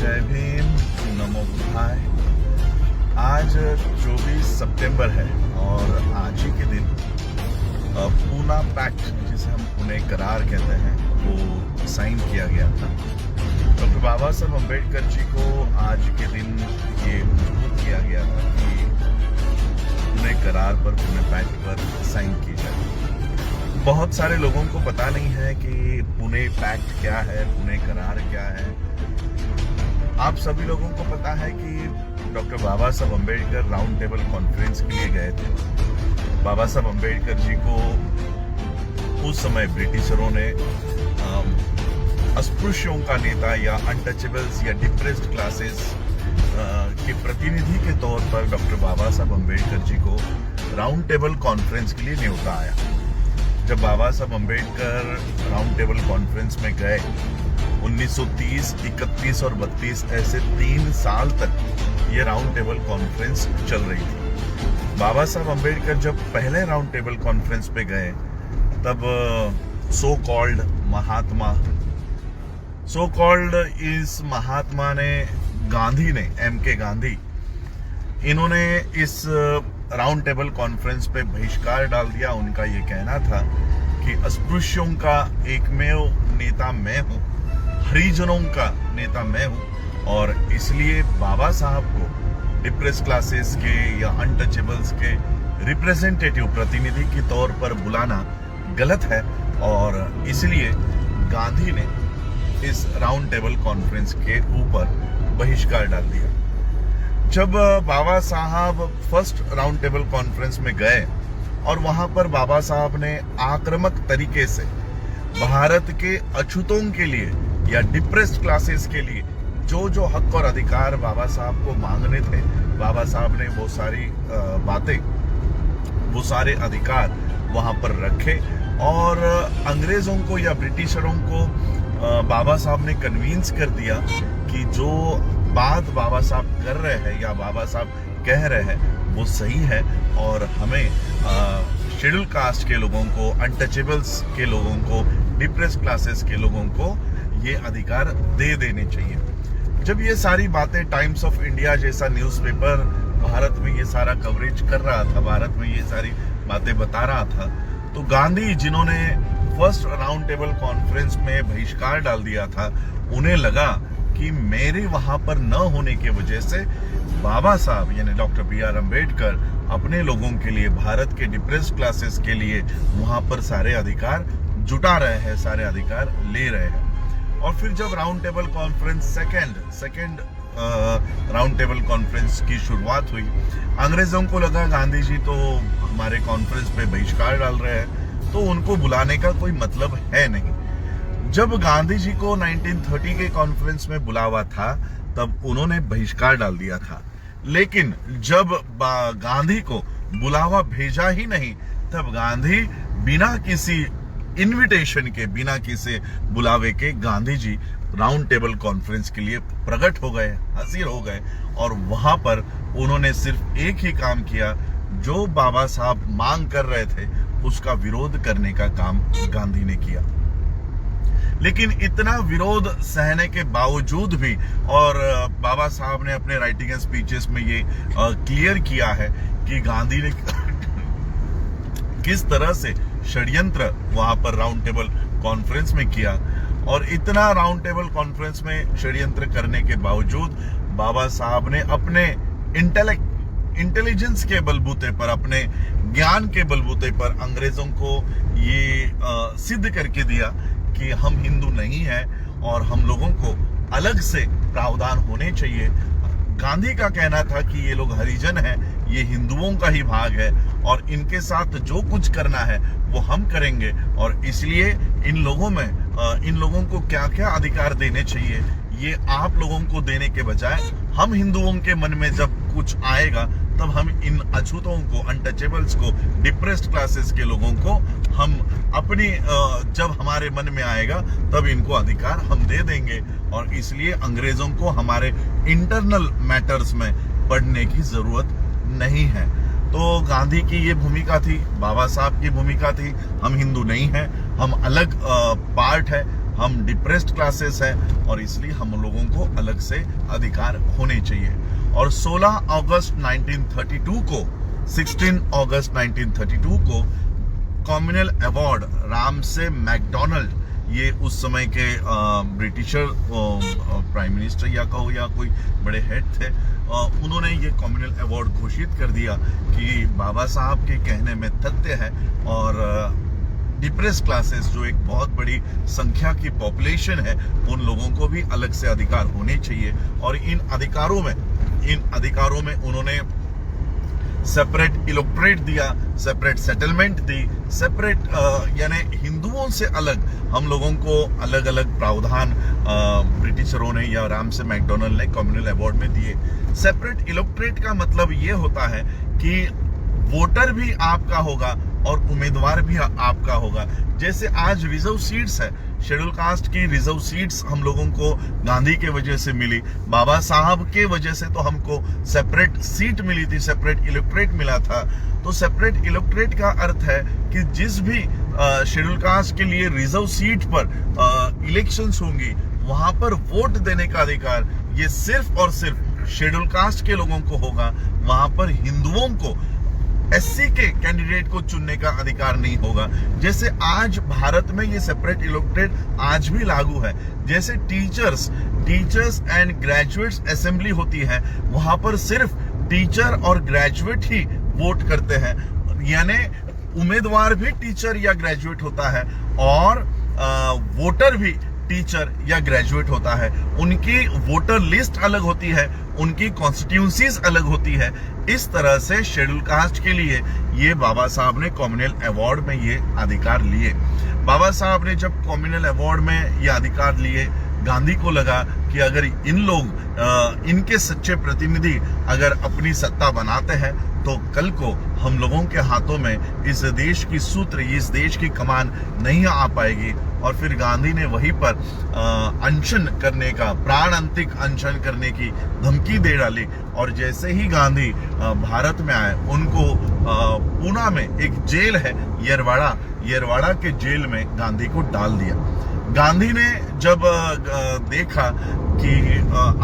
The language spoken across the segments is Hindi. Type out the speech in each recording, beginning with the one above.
जय भीम, नमो बुद्धाय। आज 24 सितंबर है और आज ही के दिन पूना पैक्ट, जिसे हम पुणे करार कहते हैं, वो साइन किया गया था। डॉक्टर बाबा साहब अम्बेडकर जी को आज के दिन ये मजबूर किया गया था कि पुणे करार पर, पुणे पैक्ट पर साइन की जाए। बहुत सारे लोगों को पता नहीं है कि पुणे पैक्ट क्या है, पुणे करार क्या है। आप सभी लोगों को पता है कि डॉक्टर बाबा Saheb Ambedkar round table conference के लिए गए थे। बाबा साहब अम्बेडकर जी को उस समय ब्रिटिशरों ने अस्पृश्यों का नेता या अनटचेबल्स या डिप्रेस्ड क्लासेस के प्रतिनिधि के तौर पर डॉक्टर बाबा साहब अम्बेडकर जी को राउंड टेबल कॉन्फ्रेंस के लिए न्योता आया। जब बाबा Saheb Ambedkar round table conference में गए, 1930, 31 और 32 ऐसे 3 साल तक ये राउंड टेबल कॉन्फ्रेंस चल रही थी। बाबा साहब अम्बेडकर जब पहले राउंड टेबल कॉन्फ्रेंस पे गए, तब सो कॉल्ड इस महात्मा ने, गांधी ने, MK गांधी, इन्होंने इस राउंड टेबल कॉन्फ्रेंस पे बहिष्कार डाल दिया। उनका ये कहना था कि अस्पृश्यों का एकमेव नेता मैं हूँ, हरिजनों का नेता मैं हूँ, और इसलिए बाबा साहब को डिप्रेस क्लासेस के या अनटचेबल्स के रिप्रेजेंटेटिव, प्रतिनिधि के तौर पर बुलाना गलत है, और इसलिए गांधी ने इस राउंड टेबल कॉन्फ्रेंस के ऊपर बहिष्कार डाल दिया। जब बाबा साहब फर्स्ट राउंड टेबल कॉन्फ्रेंस में गए और वहां पर बाबा साहब ने आक्रामक तरीके से भारत के अछूतों के लिए या डिप्रेस्ड क्लासेस के लिए जो जो हक और अधिकार बाबा साहब को मांगने थे, बाबा साहब ने वो सारी बातें, वो सारे अधिकार वहां पर रखे, और अंग्रेजों को या ब्रिटिशरों को बाबा साहब ने कन्विंस कर दिया कि जो बात बाबा साहब कर रहे हैं या बाबा साहब कह रहे हैं वो सही है, और हमें शेड्यूल कास्ट के लोगों को, अनटचेबल्स के लोगों को, डिप्रेस क्लासेस के लोगों को ये अधिकार दे देने चाहिए। जब ये सारी बातें टाइम्स ऑफ इंडिया जैसा न्यूज़पेपर भारत में ये सारा कवरेज कर रहा था, भारत में ये सारी बातें बता रहा था, तो गांधी, जिन्होंने फर्स्ट राउंड टेबल कॉन्फ्रेंस में बहिष्कार डाल दिया था, उन्हें लगा कि मेरे वहां पर न होने की वजह से बाबा साहब यानी डॉक्टर BR अम्बेडकर अपने लोगों के लिए, भारत के डिप्रेस्ड क्लासेस के लिए वहां पर सारे अधिकार जुटा रहे हैं, सारे अधिकार ले रहे हैं। और फिर जब round table conference second round table conference की शुरुआत हुई, अंग्रेजों को लगा गांधी जी तो हमारे कॉन्फ्रेंस पे बहिष्कार डाल रहे हैं, तो उनको बुलाने का कोई मतलब है नहीं। जब गांधी जी को 1930 के कॉन्फ्रेंस में बुलावा था, तब उन्होंने बहिष्कार डाल दिया था। लेकिन जब गांधी को बुलावा भेजा ही नहीं, तब गांधी बिना किसी इनविटेशन के, बिना किसी बुलावे के, Gandhi ji round table conference के लिए प्रकट हो गए, हाजिर हो गए, और वहां पर उन्होंने सिर्फ एक ही काम किया, जो बाबा साहब मांग कर रहे थे उसका विरोध करने का काम गांधी ने किया। लेकिन इतना विरोध सहने के बावजूद भी, और बाबा साहब ने अपने राइटिंग एंड स्पीचेस में ये क्लियर किया है कि गांधी ने किस तरह से षड्यंत्र वहां पर राउंड टेबल कॉन्फ्रेंस में किया, और इतना राउंड टेबल कॉन्फ्रेंस में षड्यंत्र करने के बावजूद बाबा साहब ने अपने इंटेलिजेंस के बलबूते पर, अपने ज्ञान के बलबूते पर अंग्रेजों को ये सिद्ध करके दिया कि हम हिंदू नहीं हैं और हम लोगों को अलग से प्रावधान होने चाहिए। गांधी का कहना था कि ये लोग हरिजन हैं, ये हिंदुओं का ही भाग है, और इनके साथ जो कुछ करना है वो हम करेंगे, और इसलिए इन लोगों को क्या क्या अधिकार देने चाहिए, ये आप लोगों को देने के बजाय हम हिंदुओं के मन में जब कुछ आएगा, तब हम इन अछूतों को, अनटचेबल्स को, डिप्रेस्ड क्लासेस के लोगों को हम अपनी, जब हमारे मन में आएगा तब इनको अधिकार हम दे देंगे, और इसलिए अंग्रेजों को हमारे इंटरनल मैटर्स में पढ़ने की जरूरत नहीं है। तो गांधी की ये भूमिका थी, बाबा साहब की भूमिका थी, हम हिंदू नहीं हैं, हम अलग पार्ट है, हम डिप्रेस्ड क्लासेस हैं और इसलिए हम लोगों को अलग से अधिकार होने चाहिए। और 16 अगस्त 1932 को 16 अगस्त 1932 को कॉम्युनल अवार्ड रामसे मैकडोनाल्ड, ये उस समय के ब्रिटिशर प्राइम मिनिस्टर या कहो या कोई बड़े हेड थे, उन्होंने ये कॉम्युनल अवार्ड घोषित कर दिया कि बाबा साहब के कहने में तथ्य है और डिप्रेस क्लासेस जो एक बहुत बड़ी संख्या की पॉपुलेशन है उन लोगों को भी अलग से अधिकार होने चाहिए। और इन अधिकारों में उन्होंने सेपरेट इलेक्टोरेट दिया, सेपरेट सेटलमेंट दी, सेपरेट यानी हिंदुओं से अलग हम लोगों को अलग अलग प्रावधान ब्रिटिशरों ने या रामसे मैकडोनाल्ड ने कॉम्युनल अवार्ड में दिए। सेपरेट इलेक्टोरेट का मतलब ये होता है कि वोटर भी आपका होगा और उम्मीदवार भी आपका होगा। जैसे आज रिजर्व सीट्स है, शेड्यूल कास्ट की रिजर्व सीट्स हम लोगों को गांधी के वजह से मिली, बाबा साहब के वजह से तो हमको सेपरेट सीट मिली थी, सेपरेट इलेक्टोरेट मिला था। तो सेपरेट इलेक्टोरेट का अर्थ है कि जिस भी शेड्यूल कास्ट के लिए रिजर्व सीट पर इलेक्शंस होंगी वहां पर वोट देने का अधिकार ये सिर्फ और सिर्फ शेड्यूल कास्ट के लोगों को होगा। वहां पर हिंदुओं को, एससी के कैंडिडेट को चुनने का अधिकार नहीं होगा। जैसे आज भारत में ये सेपरेट इलेक्टोरेट आज भी लागू है। जैसे टीचर्स एंड ग्रेजुएट्स असेंबली होती है, वहां पर सिर्फ टीचर और ग्रेजुएट ही वोट करते हैं, यानी उम्मीदवार भी टीचर या ग्रेजुएट होता है और वोटर भी टीचर या ग्रेजुएट होता है। उनकी वोटर लिस्ट अलग होती है, उनकी कॉन्स्टिट्यूंसीज अलग होती है। इस तरह से शेड्यूल कास्ट के लिए ये बाबा साहब ने कॉम्युनल अवार्ड में ये अधिकार लिए। बाबा साहब ने जब कॉम्युनल अवार्ड में ये अधिकार लिए, गांधी को लगा कि अगर इन लोग इनके सच्चे प्रतिनिधि अगर अपनी सत्ता बनाते हैं तो कल को हम लोगों के हाथों में इस देश की सूत्र, इस देश की कमान नहीं आ पाएगी। और फिर गांधी ने वहीं पर अनशन करने का, प्राणांतिक अनशन करने की धमकी दे डाली। और जैसे ही गांधी भारत में आए, उनको पूना में एक जेल है येरवाड़ा के जेल में गांधी को डाल दिया। गांधी ने जब देखा कि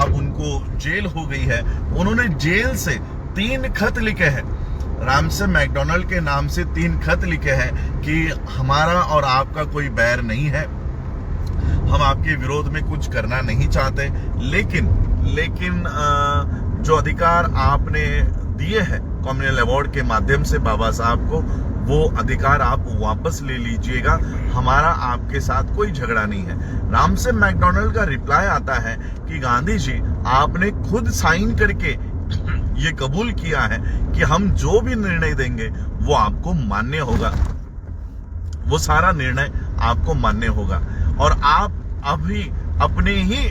अब उनको जेल हो गई है, उन्होंने जेल से 3 खत लिखे हैं, रामसे मैकडोनाल्ड के नाम से 3 खत लिखे हैं कि हमारा और आपका कोई बैर नहीं है, हम आपके विरोध में कुछ करना नहीं चाहते, लेकिन जो अधिकार आपने दिए हैं कॉम्युनल अवार्ड के माध्यम से बाबा साहब को, वो अधिकार आप वापस ले लीजिएगा, हमारा आपके साथ कोई झगड़ा नहीं है। रामसे मैकडोनाल्ड का रिप्लाई आता है कि गांधी जी, आपने खुद साइन करके ये कबूल किया है कि हम जो भी निर्णय देंगे वो आपको मान्य होगा, वो सारा निर्णय आपको मान्य होगा। और आप अभी अपने ही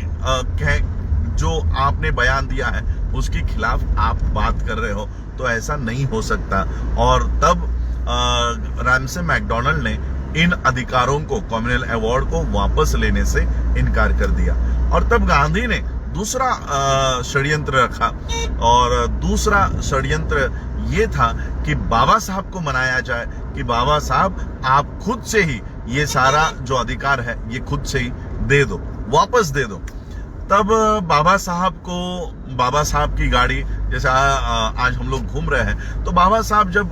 जो आपने बयान दिया है उसके खिलाफ आप बात कर रहे हो, तो ऐसा नहीं हो सकता। और तब रामसे मैकडोनाल्ड ने इन अधिकारों को, कॉम्युनल अवार्ड को वापस लेने से इनकार कर दिया। और तब गांधी ने दूसरा षड्यंत्र रखा, और दूसरा षड्यंत्र ये था कि बाबा साहब को मनाया जाए कि बाबा साहब आप खुद से ही ये सारा जो अधिकार है ये खुद से ही दे दो, वापस दे दो। तब बाबा साहब की गाड़ी, जैसे आज हम लोग घूम रहे हैं, तो बाबा साहब जब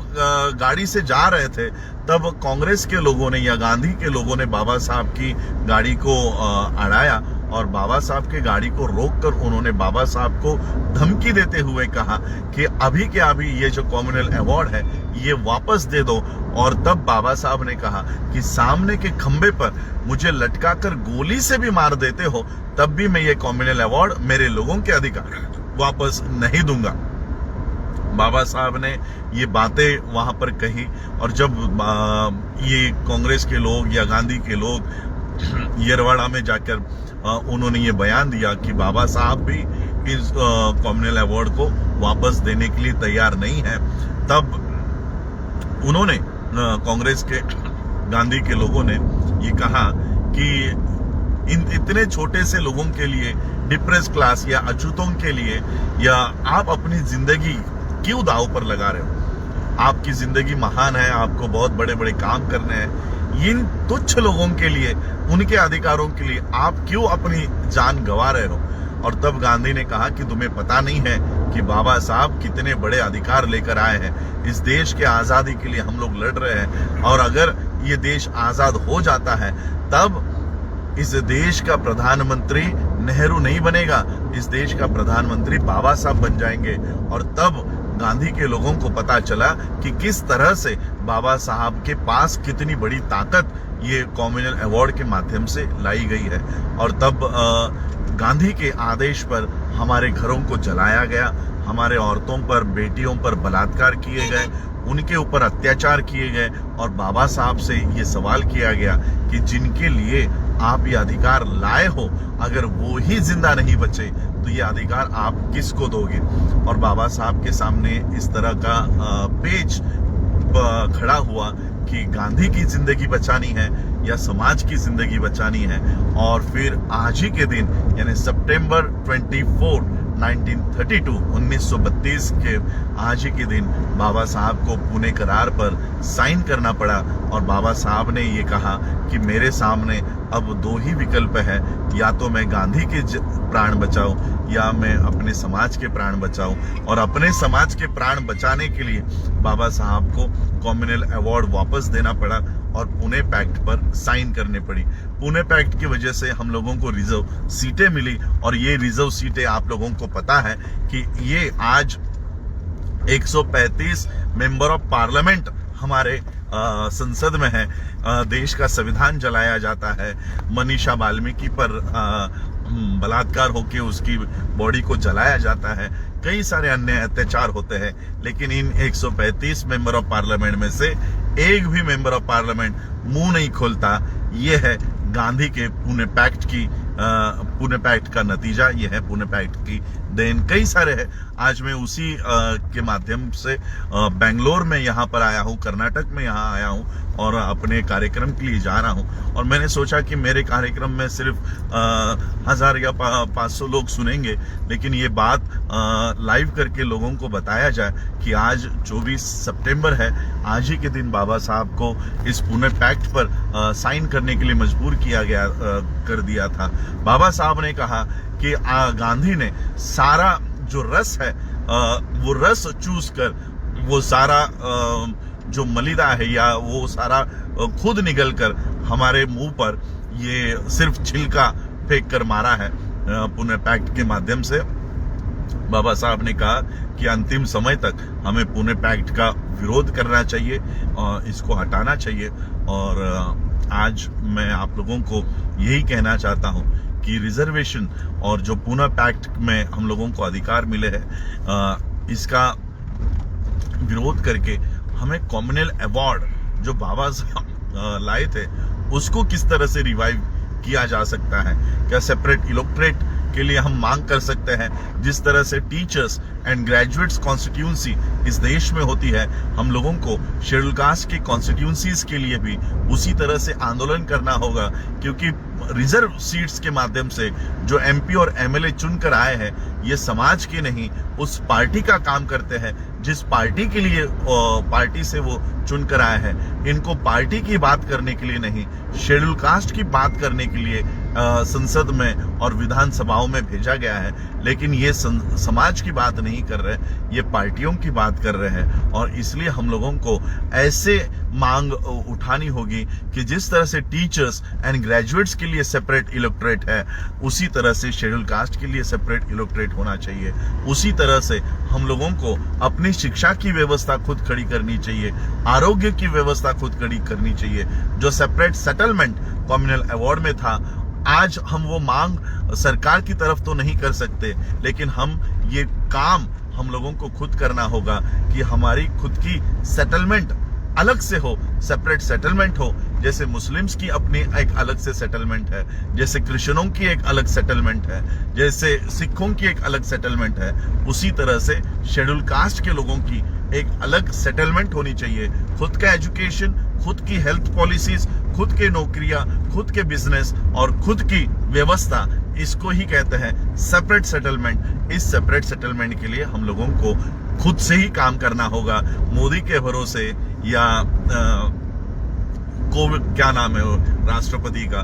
गाड़ी से जा रहे थे तब कांग्रेस के लोगों ने या गांधी के लोगों ने बाबा साहब की गाड़ी को अड़ाया और बाबा साहब के गाड़ी को रोककर उन्होंने बाबा साहब को धमकी देते हुए कहा कि अभी के अभी ये जो कॉम्युनल अवार्ड है ये वापस दे दो। और तब बाबा साहब ने कहा कि सामने के खंबे पर मुझे लटकाकर गोली से भी मार देते हो तब भी मैं ये कॉम्युनल अवार्ड, मेरे लोगों के अधिकार वापस नहीं दूंगा। बाबा साहब ने ये बातें वहां पर कही। और जब ये कांग्रेस के लोग या गांधी के लोग येरवाड़ा में जाकर उन्होंने ये बयान दिया कि बाबा साहब भी इस कॉम्युनल अवार्ड को वापस देने के लिए तैयार नहीं है, तब उन्होंने, कांग्रेस के, गांधी के लोगों ने ये कहा कि इतने छोटे से लोगों के लिए, डिप्रेस क्लास या अछूतों के लिए, या आप अपनी जिंदगी क्यों दांव पर लगा रहे हो? आपकी जिंदगी महान है, आपको बहुत बड़े बड़े काम करने हैं। इन तुच्छ लोगों के लिए उनके अधिकारों के लिए आप क्यों अपनी जान गंवा रहे हो? और तब गांधी ने कहा कि तुम्हें पता नहीं है कि बाबा साहब कितने बड़े अधिकार लेकर आए हैं। इस देश के आजादी के लिए हम लोग लड़ रहे हैं, और अगर ये देश आजाद हो जाता है तब इस देश का प्रधानमंत्री नेहरू नहीं बनेगा, इस देश का प्रधानमंत्री बाबा साहब बन जाएंगे। और तब गांधी के लोगों को पता चला कि किस तरह से बाबा साहब के पास कितनी बड़ी ताकत ये कॉमनवेल्थ अवार्ड के माध्यम से लाई गई है। और तब गांधी के आदेश पर हमारे घरों को जलाया गया, हमारे औरतों पर, बेटियों पर बलात्कार किए गए, उनके ऊपर अत्याचार किए गए, और बाबा साहब से ये सवाल किया गया कि जिनके लिए आप ये अधिकार लाए हो, अगर वो ही जिंदा नहीं बचे तो ये अधिकार आप किसको दोगे? और बाबा साहब के सामने इस तरह का पेज खड़ा हुआ कि गांधी की जिंदगी बचानी है या समाज की जिंदगी बचानी है। और फिर आज ही के दिन यानी सितंबर 24 1932 के आज ही के दिन बाबा साहब को पुणे करार पर साइन करना पड़ा। और बाबा साहब ने ये कहा कि मेरे सामने अब दो ही विकल्प है, या तो मैं गांधी के प्राण बचाऊं या मैं अपने समाज के प्राण बचाऊं। और अपने समाज के प्राण बचाने के लिए बाबा साहब को कॉमनवेल्थ अवार्ड वापस देना पड़ा और पुणे पैक्ट पर साइन करने पड़ी। पुणे पैक्ट की वजह से हम लोगों को रिजर्व सीटें मिली, और ये रिजर्व सीटें आप लोगों को पता है कि ये आज 135 मेंबर ऑफ पार्लियामेंट हमारे संसद में है। देश का संविधान जलाया जाता है, मनीषा वाल्मीकि पर बलात्कार होके उसकी बॉडी को जलाया जाता है, कई सारे अन्य अत्याचार होते हैं, लेकिन इन 135 मेंबर ऑफ पार्लियामेंट में से एक भी मेंबर ऑफ पार्लियामेंट मुंह नहीं खोलता। ये है गांधी के पुणे पैक्ट का नतीजा, ये है पुणे पैक्ट की देन। कई सारे है, आज मैं उसी के माध्यम से बेंगलोर में यहाँ पर आया हूँ, कर्नाटक में यहाँ आया हूँ और अपने कार्यक्रम के लिए जा रहा हूँ। और मैंने सोचा कि मेरे कार्यक्रम में सिर्फ 1000 या 500 लोग सुनेंगे, लेकिन ये बात लाइव करके लोगों को बताया जाए कि आज 24 सितंबर है, आज ही के दिन बाबा साहब को इस पुणे पैक्ट पर साइन करने के लिए मजबूर किया गया कर दिया था। बाबा साहब ने कहा कि गांधी ने सारा जो रस है वो रस चूस कर वो सारा जो मलिदा है या वो सारा खुद निगल कर हमारे मुंह पर ये सिर्फ छिलका फेंक कर मारा है। पुणे पैक्ट के माध्यम से बाबा साहब ने कहा कि अंतिम समय तक हमें पुणे पैक्ट का विरोध करना चाहिए और इसको हटाना चाहिए। और आज मैं आप लोगों को यही कहना चाहता हूं कि रिजर्वेशन और जो पुणे पैक्ट में हम लोगों को अधिकार मिले हैं, इसका विरोध करके हमें कॉमनवेल्थ अवार्ड जो बाबा साहब लाए थे उसको किस तरह से रिवाइव किया जा सकता है। क्या सेपरेट इलेक्टोरेट के लिए हम मांग कर सकते हैं? जिस तरह से टीचर्स एंड ग्रेजुएट्स कॉन्स्टिट्यूंसी इस देश में होती है, हम लोगों को शेड्यूल कास्ट की कॉन्स्टिट्यूंसीज के लिए भी उसी तरह से आंदोलन करना होगा, क्योंकि रिजर्व सीट्स के माध्यम से जो एमपी और एमएलए चुनकर आए हैं ये समाज के नहीं उस पार्टी का काम करते हैं जिस पार्टी के लिए पार्टी से वो चुनकर आए हैं। इनको पार्टी की बात करने के लिए नहीं, शेड्यूल कास्ट की बात करने के लिए संसद में और विधानसभाओं में भेजा गया है, लेकिन ये समाज की बात नहीं कर रहे, ये पार्टियों की बात कर रहे हैं। और इसलिए हम लोगों को ऐसे मांग उठानी होगी कि जिस तरह से टीचर्स एंड ग्रेजुएट्स के लिए सेपरेट इलेक्टोरेट है, उसी तरह से शेड्यूल कास्ट के लिए सेपरेट इलेक्टोरेट होना चाहिए। उसी तरह से हम लोगों को अपनी शिक्षा की व्यवस्था खुद खड़ी करनी चाहिए, आरोग्य की व्यवस्था खुद खड़ी करनी चाहिए। जो सेपरेट सेटलमेंट कॉमनवेल्थ अवार्ड में था, आज हम वो मांग सरकार की तरफ तो नहीं कर सकते, लेकिन हम ये काम हम लोगों को खुद करना होगा कि हमारी खुद की सेटलमेंट अलग से हो, सेपरेट सेटलमेंट हो। जैसे मुस्लिम्स की अपनी एक अलग से सेटलमेंट है, जैसे क्रिश्चियनों की एक अलग सेटलमेंट है, जैसे सिखों की एक अलग सेटलमेंट है, उसी तरह से शेड्यूल कास्ट के लोगों की एक अलग सेटलमेंट होनी चाहिए। खुद का एजुकेशन, खुद की हेल्थ पॉलिसीज, खुद के नौकरियां, खुद के बिजनेस और खुद की व्यवस्था, इसको ही कहते हैं सेपरेट सेटलमेंट। इस सेपरेट सेटलमेंट के लिए हम लोगों को खुद से ही काम करना होगा। मोदी के भरोसे या कोविड क्या नाम है राष्ट्रपति का,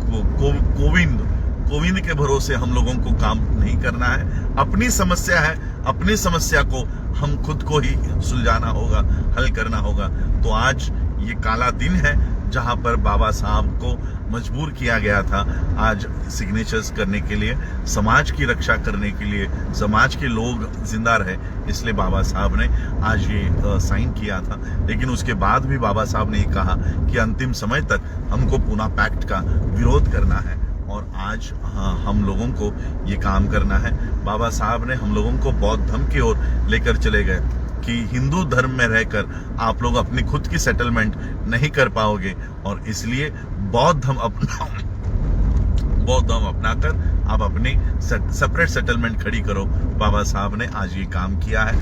कोविंद के भरोसे हम लोगों को काम नहीं करना है। अपनी समस्या है, अपनी समस्या को हम खुद को ही सुलझाना होगा, हल करना होगा। तो आज ये काला दिन है जहां पर बाबा साहब को मजबूर किया गया था आज सिग्नेचर्स करने के लिए, समाज की रक्षा करने के लिए, समाज के लोग जिंदा रहे, इसलिए बाबा साहब ने आज ये साइन किया था। लेकिन उसके बाद भी बाबा साहब ने कहा कि अंतिम समय तक हमको पूना पैक्ट का विरोध करना है और आज हम लोगों को ये काम करना है। बाबा साहब ने हम लोगों को बौद्ध धर्म की ओर लेकर चले गए कि हिंदू धर्म में रहकर आप लोग अपनी खुद की सेटलमेंट नहीं कर पाओगे और इसलिए बौद्ध धर्म अपनाकर आप अपनी सेपरेट सेटलमेंट खड़ी करो। बाबा साहब ने आज ये काम किया है।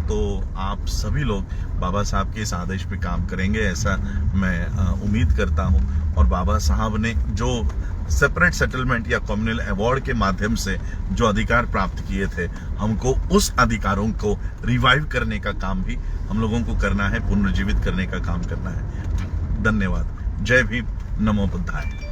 तो आप सभी लोग बाबा साहब के इस आदेश पे काम करेंगे ऐसा मैं उम्मीद करता हूँ। और बाबा साहब ने जो सेपरेट सेटलमेंट या कम्युनल अवार्ड के माध्यम से जो अधिकार प्राप्त किए थे, हमको उस अधिकारों को रिवाइव करने का काम भी हम लोगों को करना है, पुनर्जीवित करने का काम करना है। धन्यवाद। जय भीम, नमो बुद्धाय।